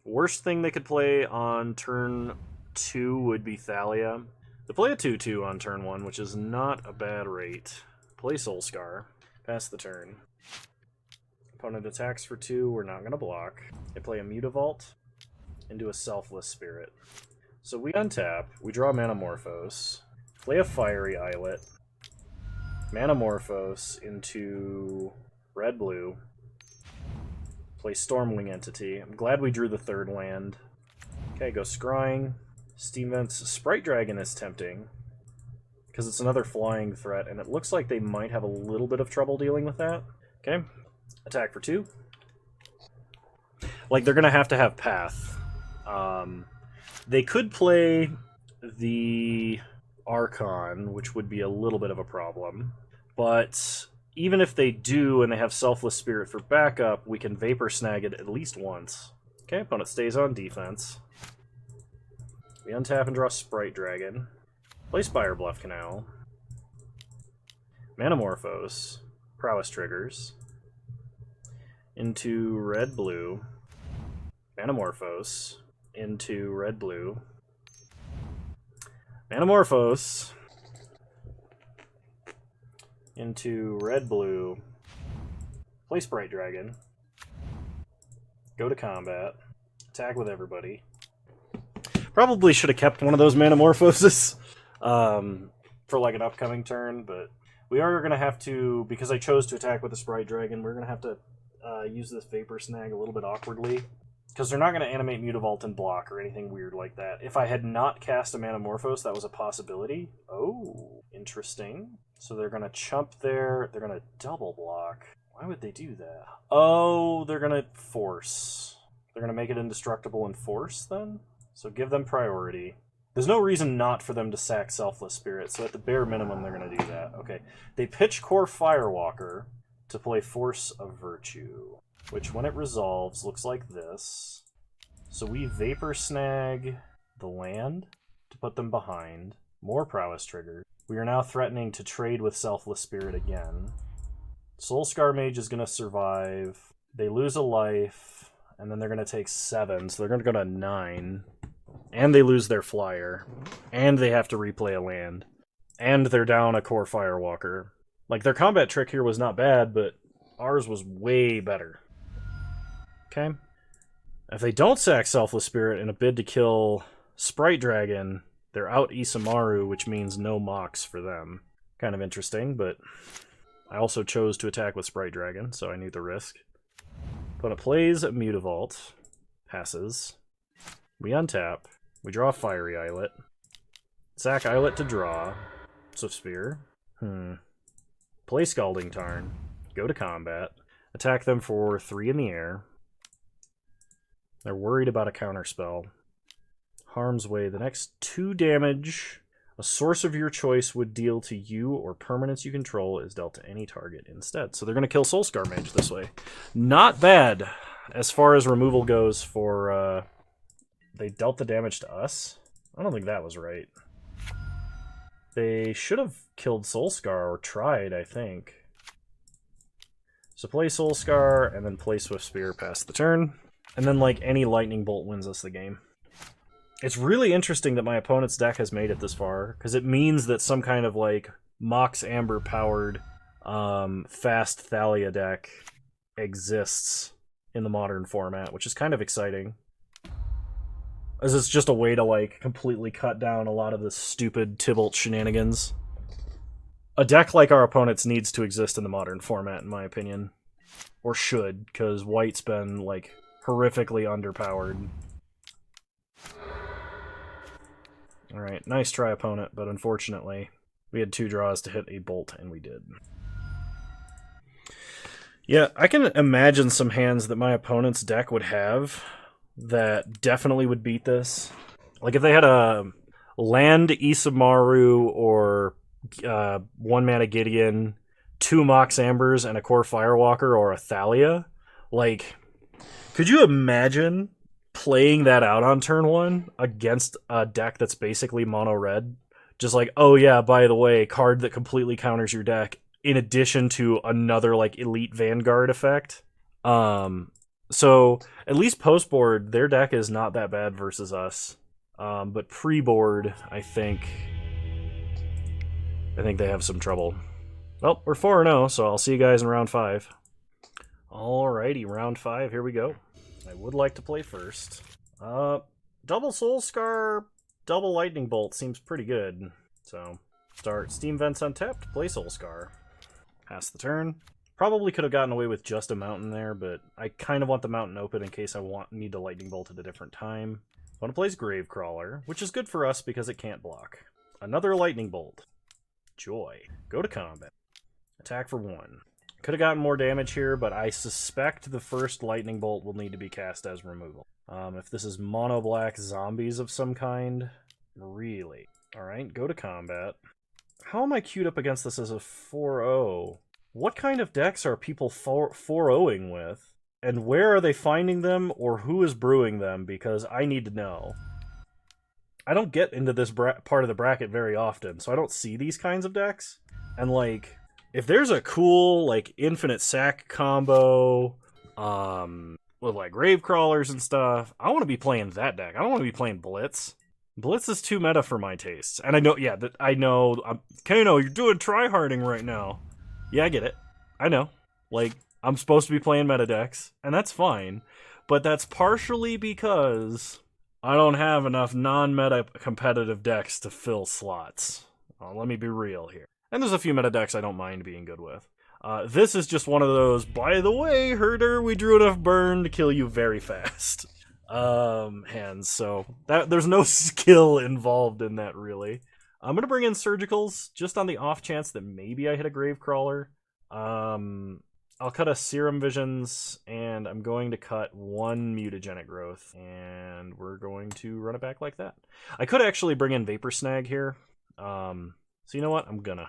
Worst thing they could play on turn 2 would be Thalia. They play a 2/2 on turn 1, which is not a bad rate. Play Soulscar. Pass the turn. Opponent attacks for 2, we're not going to block. They play a Mutavault into a Selfless Spirit. So we untap, we draw Manamorphose, play a Fiery Islet, Manamorphose into red-blue, play Stormwing Entity. I'm glad we drew the 3rd land. Okay, go Scrying. Steam Vent's Sprite Dragon is tempting, because it's another flying threat, and it looks like they might have a little bit of trouble dealing with that. Okay, attack for 2. Like, they're going to have Path. They could play the Archon, which would be a little bit of a problem, but even if they do and they have Selfless Spirit for backup, we can Vapor Snag it at least once. Okay, opponent stays on defense. We untap and draw Sprite Dragon. Play Spire Bluff Canal. Manamorphose. Prowess triggers. Into red-blue. Manamorphose. Into red-blue. Manamorphose. Into red-blue. Play Sprite Dragon. Go to combat. Attack with everybody. Probably should have kept one of those Manamorphoses for like an upcoming turn, but we are going to have to, because I chose to attack with the Sprite Dragon, we're going to have to use this Vapor Snag a little bit awkwardly, because they're not going to animate Mutavault and block or anything weird like that. If I had not cast a Manamorphose, that was a possibility. Oh, interesting. So they're going to chump there, they're going to double block. Why would they do that? Oh, they're going to force. They're going to make it indestructible and force, then? So give them priority. There's no reason not for them to sack Selfless Spirit, so at the bare minimum they're going to do that. Okay, they pitch Core Firewalker to play Force of Virtue, which when it resolves looks like this. So we Vapor Snag the land to put them behind. More Prowess triggers. We are now threatening to trade with Selfless Spirit again. Soulscar Mage is going to survive. They lose a life, and then they're going to take 7, so they're going to go to 9. And they lose their flyer. And they have to replay a land. And they're down a Core Firewalker. Like, their combat trick here was not bad, but ours was way better. Okay? If they don't sack Selfless Spirit in a bid to kill Sprite Dragon, they're out Isamaru, which means no mocks for them. Kind of interesting, but I also chose to attack with Sprite Dragon, so I knew the risk. Opponent plays Mutavault, passes. We untap. We draw a Fiery Islet. Sack Islet to draw. Swift Spear. Play Scalding Tarn. Go to combat. Attack them for 3 in the air. They're worried about a counterspell. Harm's Way. The next 2 damage a source of your choice would deal to you or permanents you control is dealt to any target instead. So they're going to kill Soulscar Mage this way. Not bad as far as removal goes for... they dealt the damage to us? I don't think that was right. They should have killed Soulscar, or tried, I think. So play Soulscar, and then play Swift Spear past the turn. And then, like, any Lightning Bolt wins us the game. It's really interesting that my opponent's deck has made it this far, because it means that some kind of, like, Mox Amber-powered fast Thalia deck exists in the modern format, which is kind of exciting. As it's just a way to, like, completely cut down a lot of the stupid Tybalt shenanigans. A deck like our opponent's needs to exist in the modern format, in my opinion. Or should, because White's been, like, horrifically underpowered. Alright, nice try, opponent, but unfortunately, we had 2 draws to hit a bolt, and we did. Yeah, I can imagine some hands that my opponent's deck would have that definitely would beat this. Like, if they had a land Isamaru or 1-mana Gideon, 2 Mox Ambers, and a Core Firewalker or a Thalia, like, could you imagine playing that out on turn 1 against a deck that's basically mono-red? Just like, oh yeah, by the way, card that completely counters your deck, in addition to another, like, Elite Vanguard effect. So, at least post-board, their deck is not that bad versus us. But pre-board, I think they have some trouble. Well, we're 4-0, so I'll see you guys in round 5. Alrighty, round 5, here we go. I would like to play first. Double Soulscar, double Lightning Bolt seems pretty good. So, start Steam Vents untapped, play Soulscar. Pass the turn. Probably could have gotten away with just a Mountain there, but I kind of want the Mountain open in case I need to Lightning Bolt at a different time. Opponent plays Gravecrawler, which is good for us because it can't block. Another Lightning Bolt. Joy. Go to combat. Attack for 1. Could have gotten more damage here, but I suspect the first Lightning Bolt will need to be cast as removal. If this is mono-black zombies of some kind, really. Alright, go to combat. How am I queued up against this as a 4-0? What kind of decks are people 4-0ing with? And where are they finding them, or who is brewing them? Because I need to know. I don't get into this part of the bracket very often, so I don't see these kinds of decks. And, like, if there's a cool, like, infinite sack combo, with, like, Gravecrawlers and stuff, I want to be playing that deck. I don't want to be playing Blitz. Blitz is too meta for my tastes. And I know, yeah, Kano, you're doing Tryharding right now. Yeah, I get it. I know. Like, I'm supposed to be playing meta decks, and that's fine. But that's partially because I don't have enough non-meta competitive decks to fill slots. Let me be real here. And there's a few meta decks I don't mind being good with. This is just one of those, by the way, Herder, we drew enough burn to kill you very fast. Hands, so there's no skill involved in that, really. I'm going to bring in Surgicals, just on the off chance that maybe I hit a Gravecrawler. I'll cut a Serum Visions, and I'm going to cut 1 Mutagenic Growth, and we're going to run it back like that. I could actually bring in Vapor Snag here. So you know what? I'm gonna.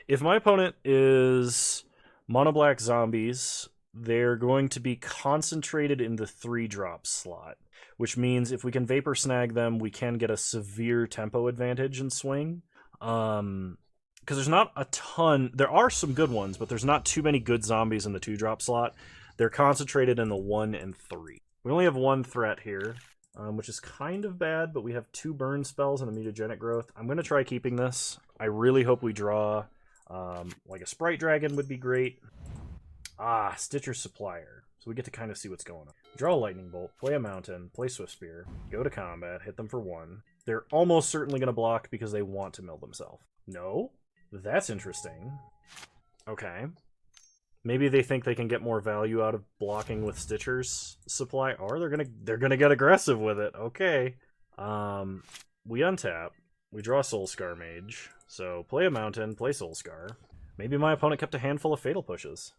If my opponent is mono-black zombies, they're going to be concentrated in the 3-drop slot, which means if we can Vapor Snag them, we can get a severe tempo advantage in swing. Because there's not a ton... There are some good ones, but there's not too many good zombies in the 2-drop slot. They're concentrated in the 1 and 3. We only have 1 threat here, which is kind of bad, but we have 2 burn spells and a Mutagenic Growth. I'm going to try keeping this. I really hope we draw... like a Sprite Dragon would be great. Stitcher's Supplier. So we get to kind of see what's going on. Draw a Lightning Bolt, play a Mountain, play Swift Spear, go to combat, hit them for 1. They're almost certainly going to block because they want to mill themselves. No? That's interesting. Okay. Maybe they think they can get more value out of blocking with Stitcher's supply, or they're gonna get aggressive with it. Okay. We untap. We draw Soulscar Mage. So play a Mountain, play Soulscar. Maybe my opponent kept a handful of Fatal Pushes.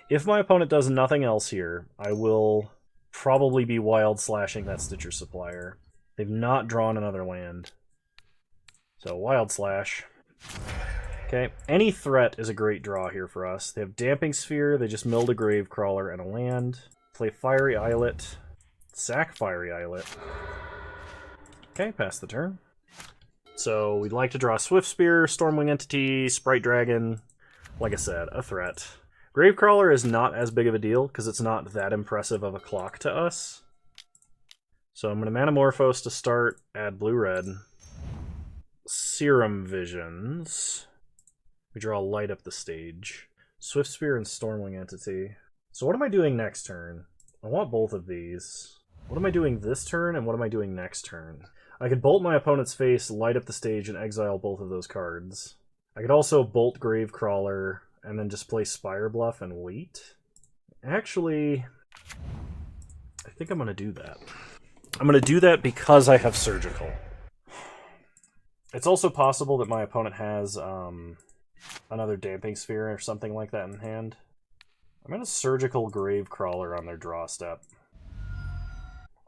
If my opponent does nothing else here, I will probably be Wild Slashing that Stitcher Supplier. They've not drawn another land. So Wild Slash. Okay, any threat is a great draw here for us. They have Damping Sphere, they just milled a Gravecrawler and a land. Play Fiery Islet. Sack Fiery Islet. Okay, pass the turn. So we'd like to draw Swift Spear, Stormwing Entity, Sprite Dragon. Like I said, a threat. Gravecrawler is not as big of a deal because it's not that impressive of a clock to us. So I'm going to Manamorphose to start, add blue-red. Serum Visions. We draw Light Up the Stage. Swift Spear and Stormwing Entity. So what am I doing next turn? I want both of these. What am I doing this turn, and what am I doing next turn? I could Bolt my opponent's face, Light Up the Stage, and exile both of those cards. I could also Bolt Gravecrawler, and then just play Spire Bluff and wait. Actually, I think I'm going to do that. I'm going to do that because I have Surgical. It's also possible that my opponent has another Damping Sphere or something like that in hand. I'm going to Surgical Gravecrawler on their draw step.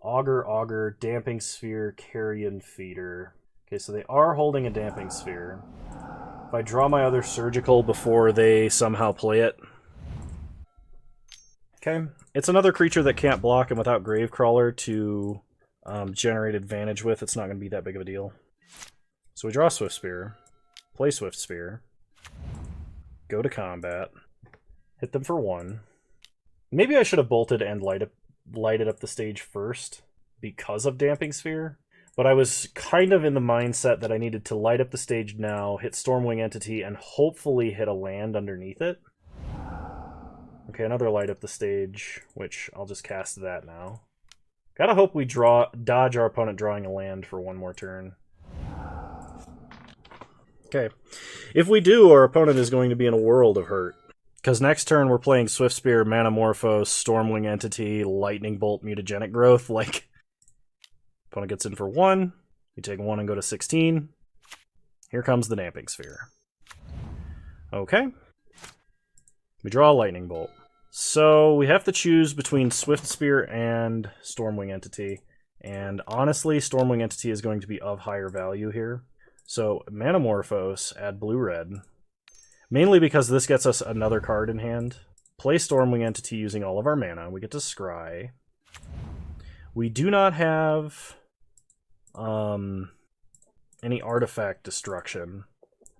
Augur, Damping Sphere, Carrion Feeder. Okay, so they are holding a Damping Sphere. If I draw my other Surgical before they somehow play it... Okay, it's another creature that can't block, and without Gravecrawler to generate advantage with, it's not going to be that big of a deal. So we draw Swift Spear, play Swift Spear, go to combat, hit them for 1. Maybe I should have bolted and lighted up the stage first because of Damping Sphere, but I was kind of in the mindset that I needed to light up the stage now, hit Stormwing Entity, and hopefully hit a land underneath it. Okay, another light up the stage, which I'll just cast that now. Gotta hope we dodge our opponent drawing a land for one more turn. Okay, if we do, our opponent is going to be in a world of hurt. Because next turn we're playing Swift Spear, Manamorphose, Stormwing Entity, Lightning Bolt, Mutagenic Growth. Like, opponent gets in for 1. We take 1 and go to 16. Here comes the Damping Sphere. Okay. We draw a Lightning Bolt. So we have to choose between Swift Spear and Stormwing Entity. And honestly, Stormwing Entity is going to be of higher value here. So Manamorphose, add blue-red. Mainly because this gets us another card in hand. Play Stormwing Entity using all of our mana. We get to scry. We do not have any artifact destruction.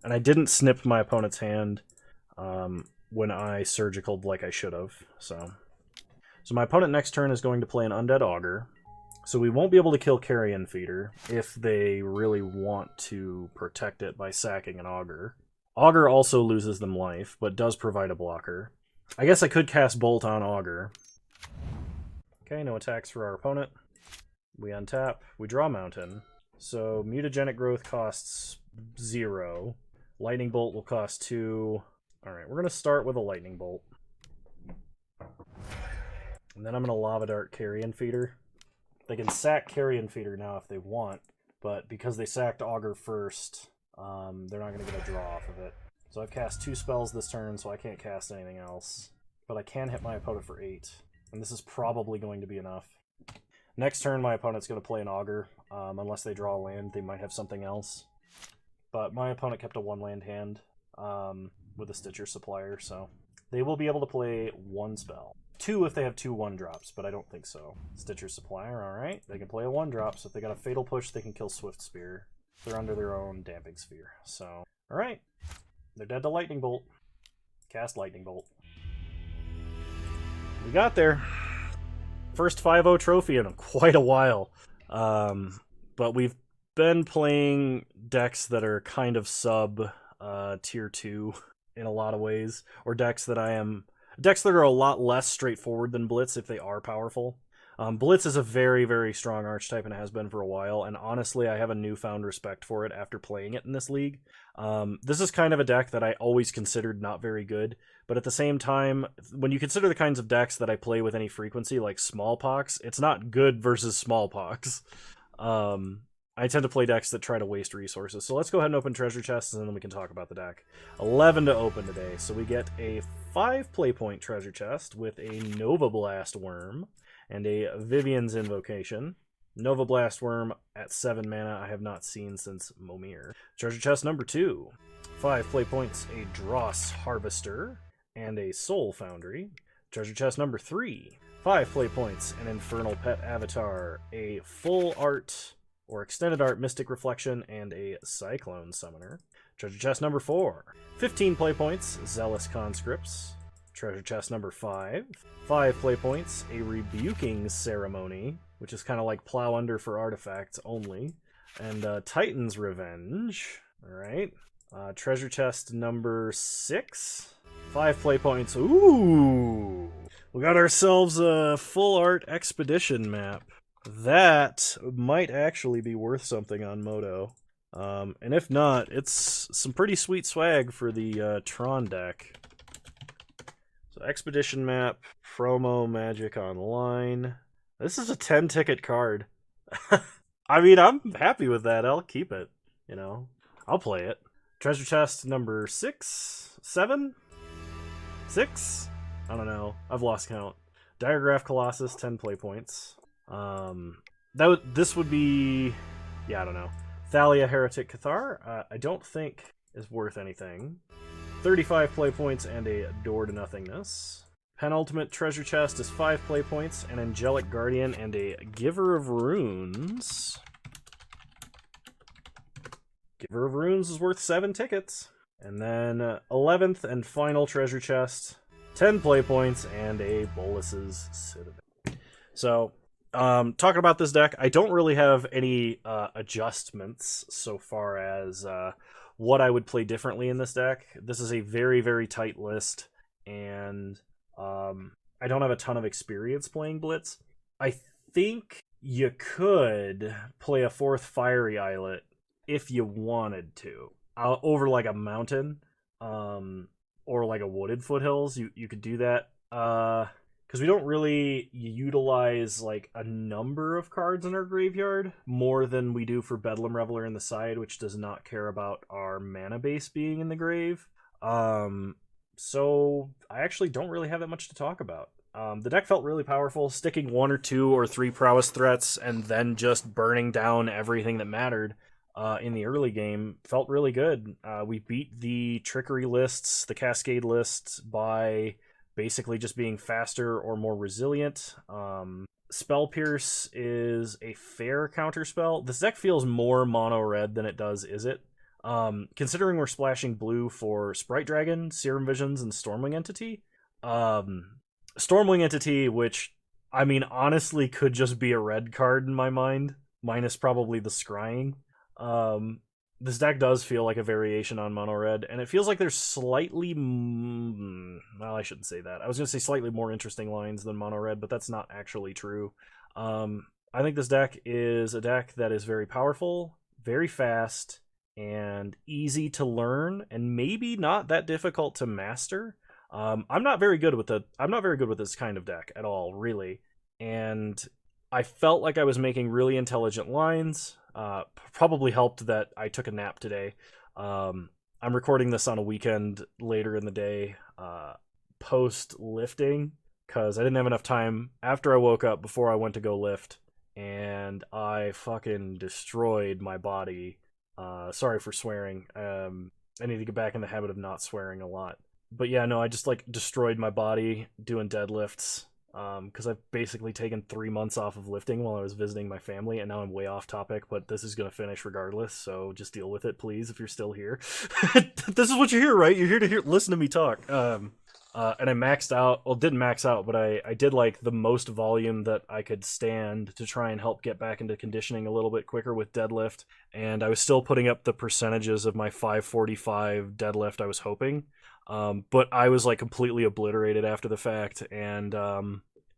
And I didn't snip my opponent's hand when I surgicaled like I should have. So my opponent next turn is going to play an Undead Augur. So we won't be able to kill Carrion Feeder if they really want to protect it by sacking an Augur. Augur also loses them life, but does provide a blocker. I guess I could cast Bolt on Augur. Okay, no attacks for our opponent. We untap. We draw Mountain. So Mutagenic Growth costs 0. Lightning Bolt will cost 2. Alright, we're going to start with a Lightning Bolt. And then I'm going to Lava Dart Carrion Feeder. They can sack Carrion Feeder now if they want, but because they sacked Augur first, they're not going to get a draw off of it. So I've cast 2 spells this turn, so I can't cast anything else. But I can hit my opponent for 8, and this is probably going to be enough. Next turn, my opponent's going to play an Augur. Unless they draw a land, they might have something else. But my opponent kept a 1-land hand with a Stitcher Supplier, so they will be able to play 1 spell. 2 if they have 2 1-drops, but I don't think so. Stitcher Supplier, alright. They can play a 1-drop, so if they got a Fatal Push, they can kill Swift Spear. They're under their own Damping Sphere. So, alright. They're dead to Lightning Bolt. Cast Lightning Bolt. We got there. First 5-0 trophy in quite a while. But we've been playing decks that are kind of sub tier 2 in a lot of ways. Or decks that are a lot less straightforward than Blitz if they are powerful. Blitz is a very, very strong archetype and has been for a while, and honestly, I have a newfound respect for it after playing it in this league. This is kind of a deck that I always considered not very good, but at the same time, when you consider the kinds of decks that I play with any frequency, like Smallpox, it's not good versus Smallpox. I tend to play decks that try to waste resources. So let's go ahead and open treasure chests, and then we can talk about the deck. 11 to open today. So we get a 5 playpoint treasure chest with a Nova Blast Worm and a Vivian's Invocation. Nova Blast Worm at 7 mana I have not seen since Momir. Treasure chest number 2. 5 playpoints, a Dross Harvester and a Soul Foundry. Treasure chest number 3. 5 playpoints, an Infernal Pet Avatar, a full art or extended art Mystic Reflection, and a Cyclone Summoner. Treasure chest number 4. 15 playpoints, Zealous Conscripts. Treasure chest number 5. 5 playpoints, a Rebuking Ceremony, which is kind of like Plow Under for artifacts only. And Titan's Revenge. Alright. Treasure chest number 6. 5 playpoints. Ooh! We got ourselves a full art expedition map. That might actually be worth something on Moto. And if not, it's some pretty sweet swag for the Tron deck. So Expedition map, promo, Magic Online. This is a 10-ticket card. I mean, I'm happy with that. I'll keep it. You know, I'll play it. Treasure chest number 6? 7? 6? I don't know. I've lost count. Diagraph Colossus, 10 play points. This would be, yeah, I don't know. Thalia Heretic Cathar, I don't think is worth anything. 35 play points and a Door to Nothingness. Penultimate treasure chest is 5 play points, an Angelic Guardian, and a Giver of Runes. Giver of Runes is worth 7 tickets. And then 11th and final treasure chest, 10 play points, and a Bolus's Citadel. So, talking about this deck, I don't really have any adjustments so far as what I would play differently in this deck. This is a very, very tight list, and I don't have a ton of experience playing Blitz. I think you could play a 4th Fiery Islet if you wanted to. Over like a mountain, or like a wooded foothills, you could do that. Because we don't really utilize like a number of cards in our graveyard more than we do for Bedlam Reveler in the side, which does not care about our mana base being in the grave. So I actually don't really have that much to talk about. The deck felt really powerful, sticking 1 or 2 or 3 prowess threats and then just burning down everything that mattered. In the early game felt really good. We beat the trickery lists, the Cascade lists, by basically just being faster or more resilient. Spell Pierce is a fair counterspell. This deck feels more mono red than it does Izzet. Considering we're splashing blue for Sprite Dragon, Serum Visions, and Stormwing Entity. Stormwing Entity, which, I mean, honestly could just be a red card in my mind, minus probably the Scrying. This deck does feel like a variation on mono red, and it feels like there's slightly, well, I shouldn't say that. I was going to say slightly more interesting lines than mono red, but that's not actually true. I think this deck is a deck that is very powerful, very fast, and easy to learn, and maybe not that difficult to master. I'm not very good with this kind of deck at all, really. And I felt like I was making really intelligent lines. Probably helped that I took a nap today. I'm recording this on a weekend later in the day, post lifting, because I didn't have enough time after I woke up before I went to go lift, and I fucking destroyed my body. Sorry for swearing. I need to get back in the habit of not swearing a lot. But yeah, no, I just like destroyed my body doing deadlifts. Because I've basically taken 3 months off of lifting while I was visiting my family, and now I'm way off topic, but this is going to finish regardless, so just deal with it, please, if you're still here. This is what you're here, right? You're here to listen to me talk. And I maxed out, well, didn't max out, but I did like the most volume that I could stand to try and help get back into conditioning a little bit quicker with deadlift, and I was still putting up the percentages of my 545 deadlift I was hoping. But I was like completely obliterated after the fact, and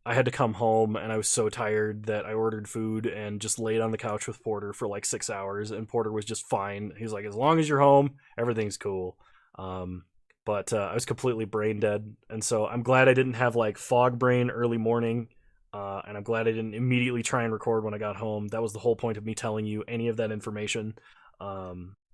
I had to come home, and I was so tired that I ordered food and just laid on the couch with Porter for like 6 hours, and Porter was just fine. He's like, as long as you're home, everything's cool. But I was completely brain dead, and so I'm glad I didn't have like fog brain early morning, and I'm glad I didn't immediately try and record when I got home. That was the whole point of me telling you any of that information,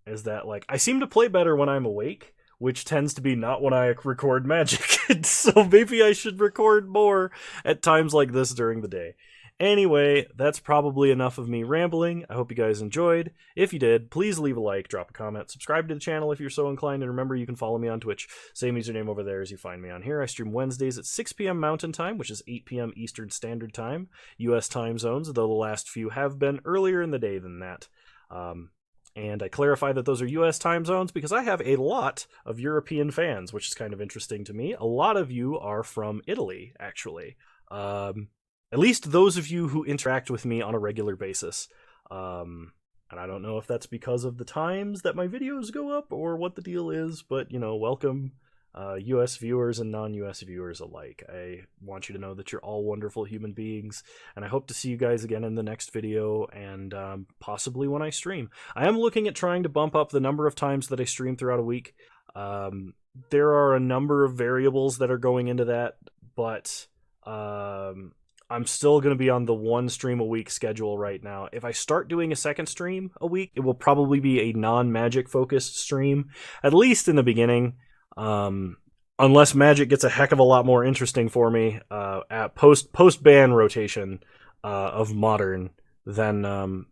is that like I seem to play better when I'm awake, which tends to be not when I record Magic. So maybe I should record more at times like this during the day. Anyway, that's probably enough of me rambling. I hope you guys enjoyed. If you did, please leave a like, drop a comment, subscribe to the channel if you're so inclined, and remember you can follow me on Twitch. Same username over there as you find me on here. I stream Wednesdays at 6 p.m. Mountain Time, which is 8 p.m. Eastern Standard Time. US time zones, though the last few have been earlier in the day than that. And I clarify that those are US time zones because I have a lot of European fans, which is kind of interesting to me. A lot of you are from Italy, actually. At least those of you who interact with me on a regular basis. And I don't know if that's because of the times that my videos go up or what the deal is, but, you know, welcome, US viewers and non-US viewers alike. I want you to know that you're all wonderful human beings, and I hope to see you guys again in the next video, and possibly when I stream. I am looking at trying to bump up the number of times that I stream throughout a week. There are a number of variables that are going into that, but I'm still going to be on the one stream a week schedule right now. If I start doing a second stream a week, it will probably be a non-Magic focused stream, at least in the beginning. Unless Magic gets a heck of a lot more interesting for me at post-ban rotation of Modern, then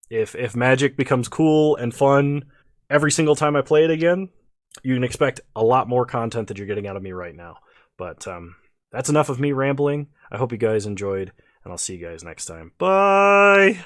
if Magic becomes cool and fun every single time I play it again, you can expect a lot more content that you're getting out of me right now. But that's enough of me rambling. I hope you guys enjoyed, and I'll see you guys next time. Bye!